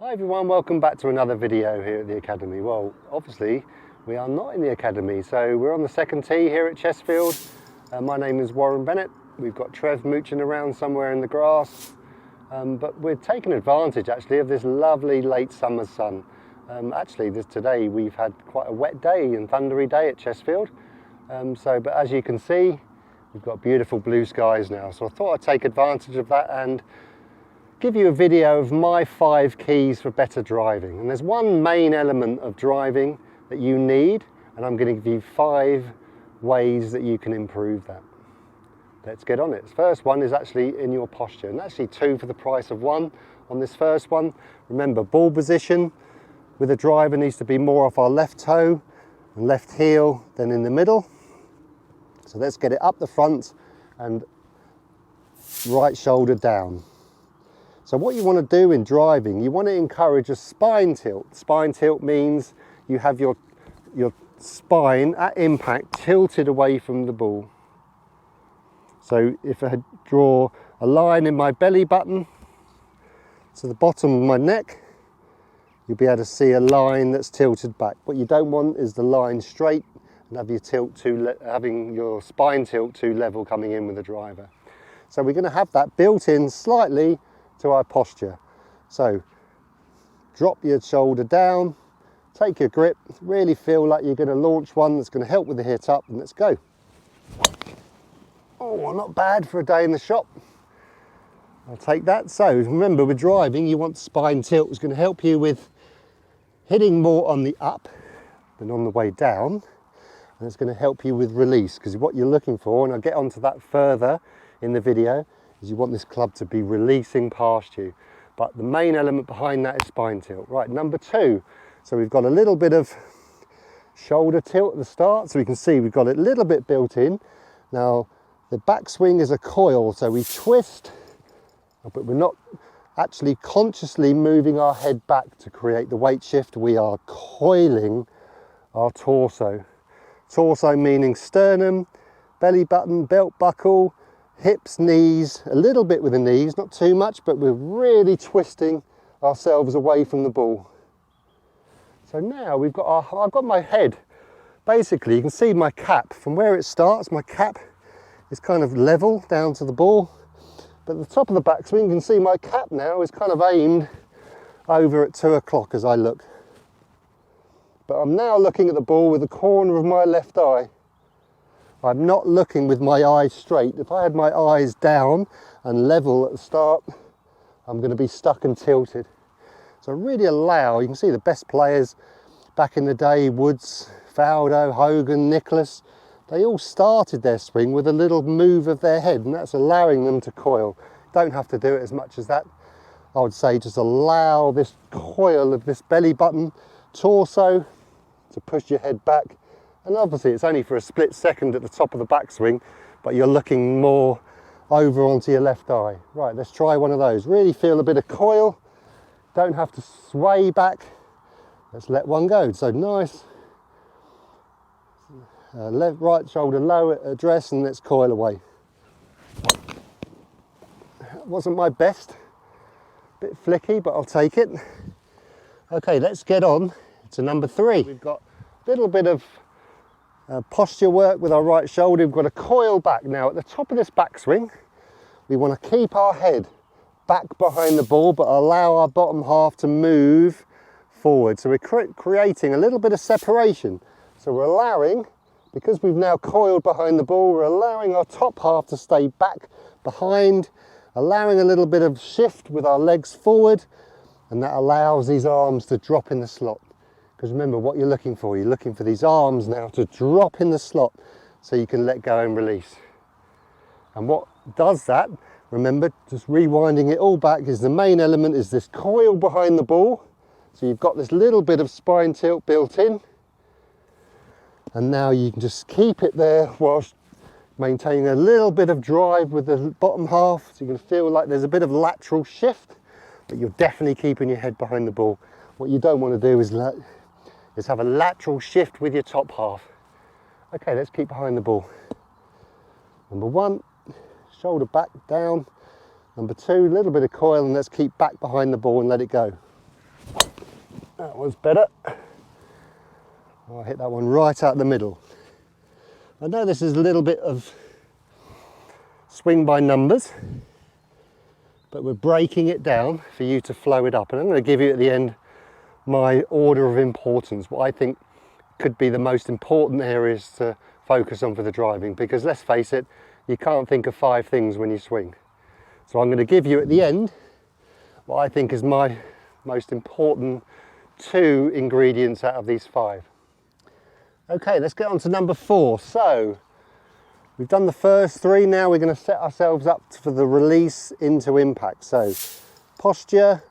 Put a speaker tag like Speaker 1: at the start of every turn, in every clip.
Speaker 1: Hi everyone, welcome back to another video here at the Academy. Well, obviously we are not in the Academy, so we're on the second tee here at Chesfield. My name is Warren Bennett. We've got Trev mooching around somewhere in the grass, but we're taking advantage actually of this lovely late summer sun. Today we've had quite a wet day and thundery day at Chesfield, but as you can see, we've got beautiful blue skies now, so I thought I'd take advantage of that and give you a video of my 5 keys for better driving. And there's one main element of driving that you need, and I'm going to give you 5 ways that you can improve that. Let's get on it. The first one is actually in your posture, and actually 2 for the price of 1 on this first one. Remember, ball position with a driver needs to be more off our left toe and left heel than in the middle. So let's get it up the front and right shoulder down. So what you want to do in driving, you want to encourage a spine tilt. Spine tilt means you have your spine at impact tilted away from the ball. So if I draw a line in my belly button to the bottom of my neck, you'll be able to see a line that's tilted back. What you don't want is the line straight and have having your spine tilt too level coming in with the driver. So we're going to have that built in slightly to our posture. So drop your shoulder down, take your grip, really feel like you're going to launch one that's going to help with the hit up, and let's go. Oh, not bad for a day in the shop. I'll take that. So remember, with driving you want spine tilt. It's going to help you with hitting more on the up than on the way down, and it's going to help you with release, because what you're looking for, and I'll get onto that further in the video, you want this club to be releasing past you, but the main element behind that is spine tilt. Right, number 2, so we've got a little bit of shoulder tilt at the start, so we can see we've got it a little bit built in. Now the backswing is a coil, so we twist, but we're not actually consciously moving our head back to create the weight shift. We are coiling our torso. Torso meaning sternum, belly button, belt buckle, hips, knees, a little bit with the knees, not too much, but we're really twisting ourselves away from the ball. So now we've got I've got my head, basically you can see my cap, from where it starts, my cap is kind of level down to the ball, but at the top of the backswing you can see my cap now is kind of aimed over at 2 o'clock as I look. But I'm now looking at the ball with the corner of my left eye. I'm not looking with my eyes straight. If I had my eyes down and level at the start, I'm going to be stuck and tilted. So really allow, you can see the best players back in the day, Woods, Faldo, Hogan, Nicholas, they all started their swing with a little move of their head, and that's allowing them to coil. Don't have to do it as much as that. I would say just allow this coil of this belly button, torso, to push your head back. And obviously it's only for a split second at the top of the backswing, but you're looking more over onto your left eye. Right, let's try one of those. Really feel a bit of coil. Don't have to sway back. Let's let one go. So nice. Left, right shoulder low at address, and let's coil away. Wasn't my best. Bit flicky, but I'll take it. Okay, let's get on to number 3. We've got a little bit of posture work with our right shoulder. We've got a coil back now. At the top of this backswing, we want to keep our head back behind the ball, but allow our bottom half to move forward. So we're creating a little bit of separation. So we're allowing, because we've now coiled behind the ball, we're allowing our top half to stay back behind, allowing a little bit of shift with our legs forward, and that allows these arms to drop in the slot. Because remember what you're looking for these arms now to drop in the slot so you can let go and release. And what does that, remember, just rewinding it all back, is the main element is this coil behind the ball. So you've got this little bit of spine tilt built in, and now you can just keep it there whilst maintaining a little bit of drive with the bottom half, so you can feel like there's a bit of lateral shift, but you're definitely keeping your head behind the ball. What you don't want to do is have a lateral shift with your top half. Okay, let's keep behind the ball. Number 1, shoulder back down. Number 2, a little bit of coil, and let's keep back behind the ball and let it go. That one's better. I'll hit that one right out the middle. I know this is a little bit of swing by numbers, but we're breaking it down for you to flow it up. And I'm going to give you at the end my order of importance, what I think could be the most important areas to focus on for the driving, because let's face it, you can't think of 5 things when you swing. So I'm going to give you at the end what I think is my most important 2 ingredients out of these 5. Okay, let's get on to number 4. So we've done the first 3, now we're going to set ourselves up for the release into impact. So posture,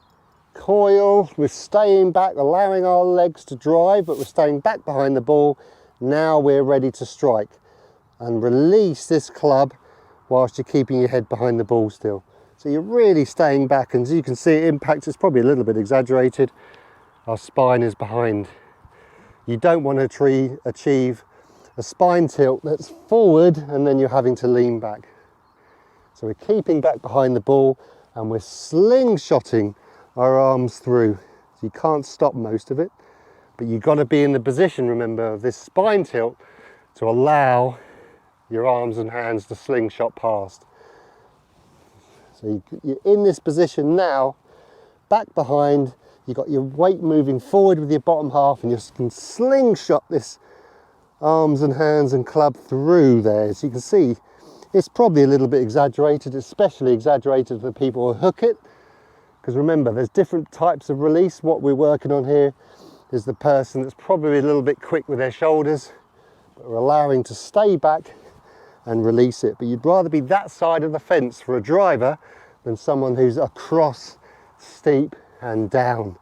Speaker 1: coil, we're staying back, allowing our legs to drive, but we're staying back behind the ball. Now we're ready to strike and release this club whilst you're keeping your head behind the ball still. So you're really staying back, and as you can see, impact is probably a little bit exaggerated. Our spine is behind. You don't want to achieve a spine tilt that's forward and then you're having to lean back. So we're keeping back behind the ball and we're slingshotting our arms through. So you can't stop most of it, but you've got to be in the position, remember, of this spine tilt to allow your arms and hands to slingshot past. So you're in this position now, back behind, you've got your weight moving forward with your bottom half, and you can slingshot this arms and hands and club through there. As you can see, it's probably a little bit exaggerated, especially exaggerated for people who hook it, because remember, there's different types of release. What we're working on here is the person that's probably a little bit quick with their shoulders, but we're allowing to stay back and release it. But you'd rather be that side of the fence for a driver than someone who's across, steep and down.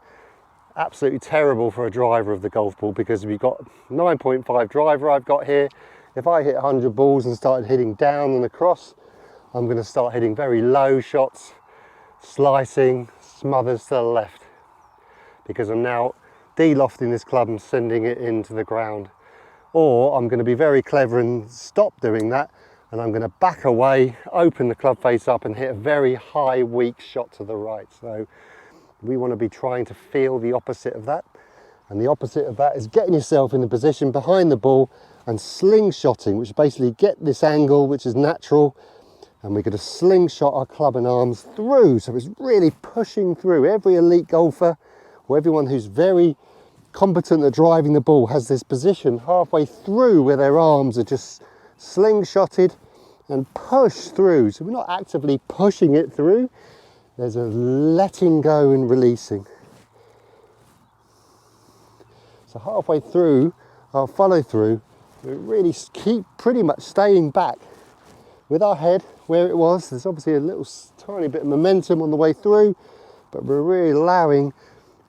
Speaker 1: Absolutely terrible for a driver of the golf ball, because we've got 9.5 driver I've got here. If I hit 100 balls and started hitting down and across, I'm going to start hitting very low shots, slicing, smothers to the left, because I'm now de-lofting this club and sending it into the ground. Or I'm going to be very clever and stop doing that, and I'm going to back away, open the club face up and hit a very high, weak shot to the right. So we want to be trying to feel the opposite of that. And the opposite of that is getting yourself in the position behind the ball and slingshotting, which basically get this angle, which is natural, and we're going to slingshot our club and arms through. So it's really pushing through. Every elite golfer, or everyone who's very competent at driving the ball, has this position halfway through where their arms are just slingshotted and push through. So we're not actively pushing it through. There's a letting go and releasing. So halfway through our follow through, we really keep pretty much staying back with our head where it was. There's obviously a little tiny bit of momentum on the way through, but we're really allowing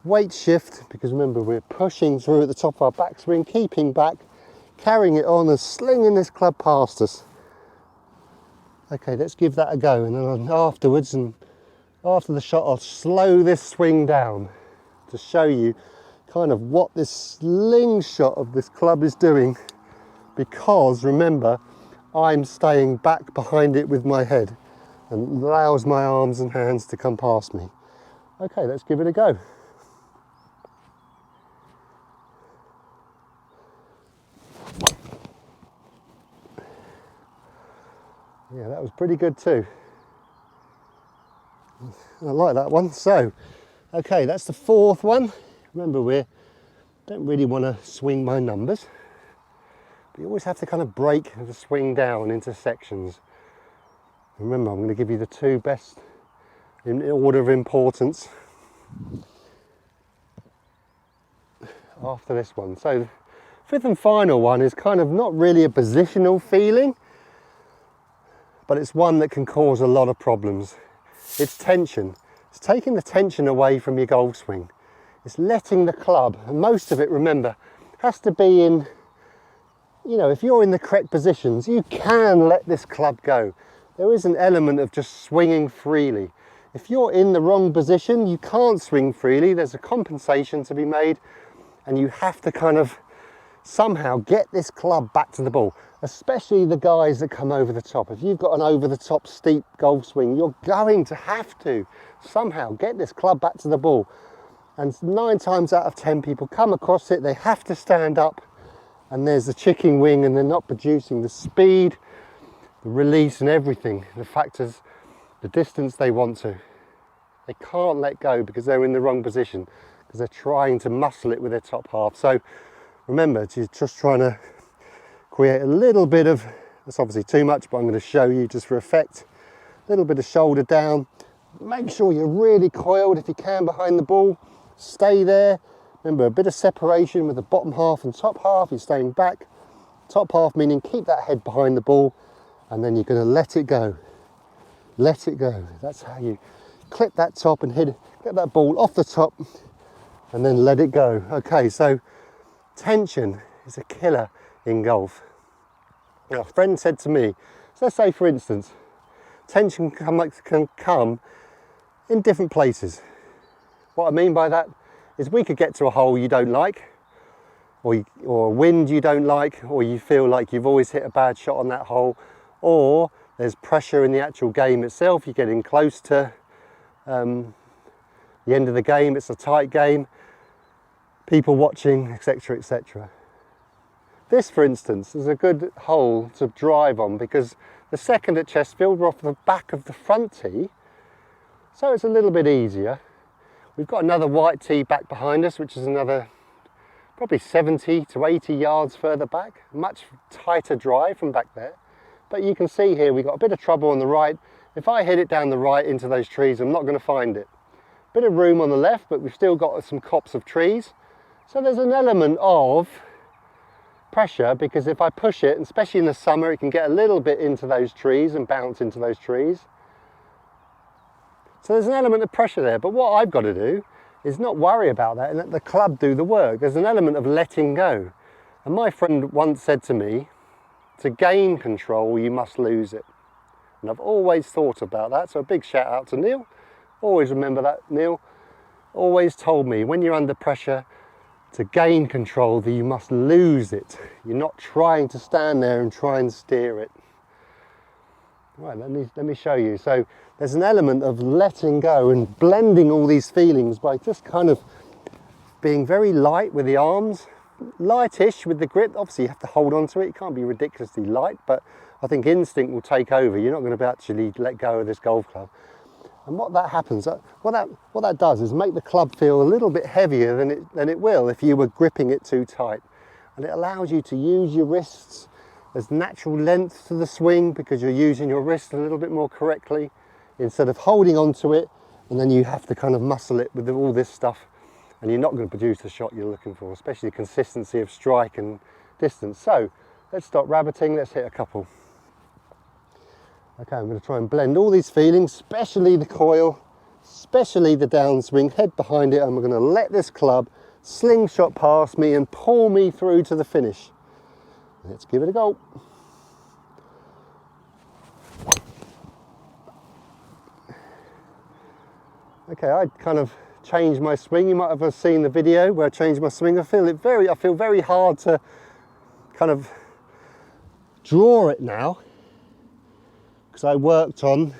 Speaker 1: weight shift, because remember, we're pushing through at the top of our backswing, keeping back, carrying it on and slinging this club past us. Okay, let's give that a go, and then afterwards, and after the shot, I'll slow this swing down to show you kind of what this slingshot of this club is doing, because remember, I'm staying back behind it with my head and allows my arms and hands to come past me. Okay, let's give it a go. Yeah, that was pretty good too. I like that one. So, okay, that's the 4th one. Remember, we don't really want to swing by numbers, but you always have to kind of break the swing down into sections. Remember, I'm going to give you the 2 best in order of importance after this one. So, the 5th and final one is kind of not really a positional feeling, but it's one that can cause a lot of problems. It's tension. It's taking the tension away from your golf swing. It's letting the club, and most of it, remember, has to be in, you know, if you're in the correct positions, you can let this club go. There is an element of just swinging freely. If you're in the wrong position, you can't swing freely. There's a compensation to be made, and you have to kind of somehow get this club back to the ball, especially the guys that come over the top. If you've got an over the top steep golf swing, you're going to have to somehow get this club back to the ball. And 9 times out of 10 people come across it, they have to stand up, and there's the chicken wing, and they're not producing the speed, the release and everything, the factors, the distance they want to. They can't let go because they're in the wrong position, because they're trying to muscle it with their top half. So remember, you're just trying to create a little bit of, that's obviously too much, but I'm going to show you just for effect, a little bit of shoulder down. Make sure you're really coiled if you can behind the ball. Stay there. Remember, a bit of separation with the bottom half and top half. You're staying back. Top half meaning keep that head behind the ball, and then you're going to let it go. Let it go. That's how you clip that top and hit, get that ball off the top, and then let it go. Okay, so tension is a killer in golf. Now, a friend said to me, so let's say for instance, tension can come in different places. What I mean by that is we could get to a hole you don't like, or a wind you don't like, or you feel like you've always hit a bad shot on that hole, or there's pressure in the actual game itself. You're getting close to the end of the game, it's a tight game, people watching, etc, etc. This, for instance, is a good hole to drive on because the second at Chesterfield we're off the back of the front tee, so it's a little bit easier. We've got another white tee back behind us, which is another probably 70 to 80 yards further back, much tighter drive from back there. But you can see here we've got a bit of trouble on the right. If I hit it down the right into those trees, I'm not going to find it. Bit of room on the left, but we've still got some copse of trees. So there's an element of pressure, because if I push it, especially in the summer, it can get a little bit into those trees and bounce into those trees. So there's an element of pressure there, but what I've got to do is not worry about that and let the club do the work. There's an element of letting go. And my friend once said to me, to gain control, you must lose it. And I've always thought about that, so a big shout out to Neil. Always remember that, Neil. Always told me, when you're under pressure, to gain control, that you must lose it. You're not trying to stand there and try and steer it. Right, let me show you. So there's an element of letting go and blending all these feelings by just kind of being very light with the arms, lightish with the grip. Obviously you have to hold on to it, you can't be ridiculously light, but I think instinct will take over. You're not going to actually let go of this golf club. And what that happens, what that does is make the club feel a little bit heavier than it will if you were gripping it too tight. And it allows you to use your wrists. There's natural length to the swing because you're using your wrist a little bit more correctly instead of holding onto it, and then you have to kind of muscle it with all this stuff, and you're not going to produce the shot you're looking for, especially the consistency of strike and distance. So let's stop rabbiting, let's hit a couple. Okay, I'm going to try and blend all these feelings, especially the coil, especially the downswing, head behind it, and we're going to let this club slingshot past me and pull me through to the finish. Let's give it a go. Okay, I kind of changed my swing. You might have seen the video where I changed my swing. I feel very hard to kind of draw it now, because I worked on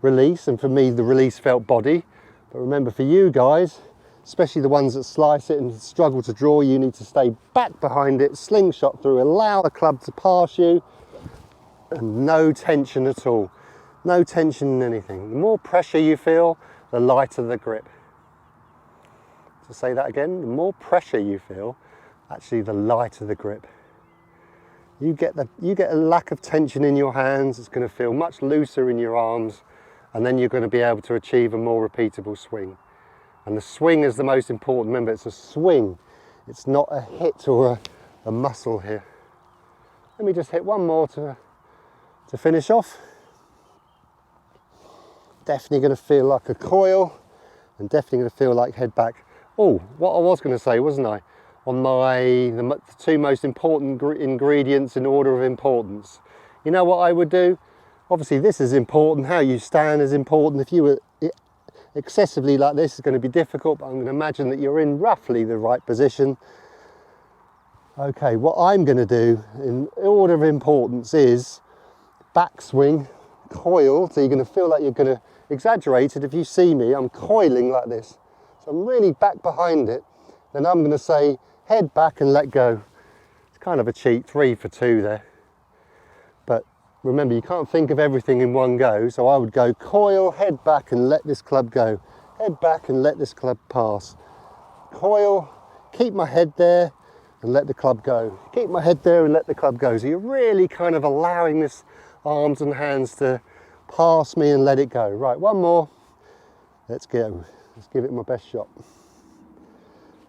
Speaker 1: release, and for me the release felt body. But remember, for you guys, especially the ones that slice it and struggle to draw, you need to stay back behind it, slingshot through, allow the club to pass you, and no tension at all. No tension in anything. The more pressure you feel, the lighter the grip. To say that again, the more pressure you feel, actually the lighter the grip. You get a lack of tension in your hands, it's going to feel much looser in your arms, and then you're going to be able to achieve a more repeatable swing. And the swing is the most important. Remember, it's a swing. It's not a hit or a muscle here. Let me just hit one more to finish off. Definitely going to feel like a coil, and definitely going to feel like head back. Oh, what I was going to say, wasn't I? On the two most important ingredients in order of importance. You know what I would do? Obviously this is important, how you stand is important. If you were excessively like this, it's going to be difficult, but I'm going to imagine that you're in roughly the right position. Okay, what I'm going to do in order of importance is backswing, coil, so you're going to feel like you're going to exaggerate it. If you see me, I'm coiling like this. So I'm really back behind it. Then I'm going to say head back and let go. It's kind of a cheat, 3 for 2 there. But remember, you can't think of everything in one go, so I would go coil, head back and let this club go. Head back and let this club pass. Coil, keep my head there and let the club go. Keep my head there and let the club go. So you're really kind of allowing this arms and hands to pass me and let it go. Right, one more. Let's go. Let's give it my best shot.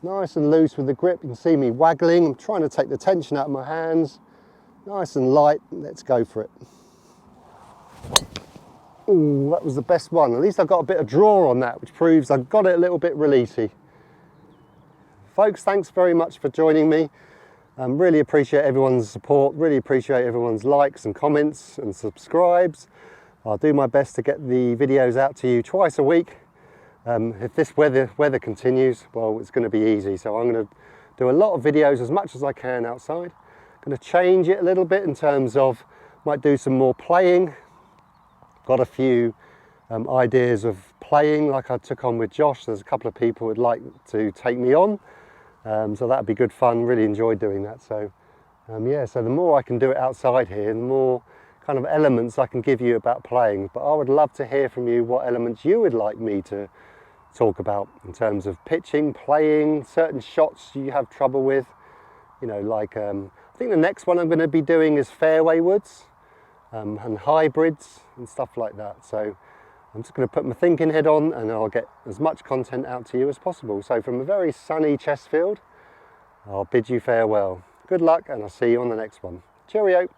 Speaker 1: Nice and loose with the grip. You can see me waggling. I'm trying to take the tension out of my hands. Nice and light. Let's go for it. Ooh, that was the best one. At least I got a bit of draw on that, which proves I got it a little bit releasey. Folks, thanks very much for joining me. Really appreciate everyone's support. Really appreciate everyone's likes and comments and subscribes. I'll do my best to get the videos out to you twice a week. If this weather continues, well, it's going to be easy. So I'm going to do a lot of videos as much as I can outside. I'm going to change it a little bit in terms of, might do some more playing. Got a few ideas of playing like I took on with Josh. There's a couple of people who'd like to take me on. So that'd be good fun. Really enjoyed doing that. So yeah, so the more I can do it outside here, the more kind of elements I can give you about playing. But I would love to hear from you what elements you would like me to talk about in terms of pitching, playing, certain shots you have trouble with. You know, like I think the next one I'm going to be doing is fairway woods and hybrids and stuff like that. So I'm just going to put my thinking head on and I'll get as much content out to you as possible. So from a very sunny Chesterfield, I'll bid you farewell. Good luck and I'll see you on the next one. Cheerio.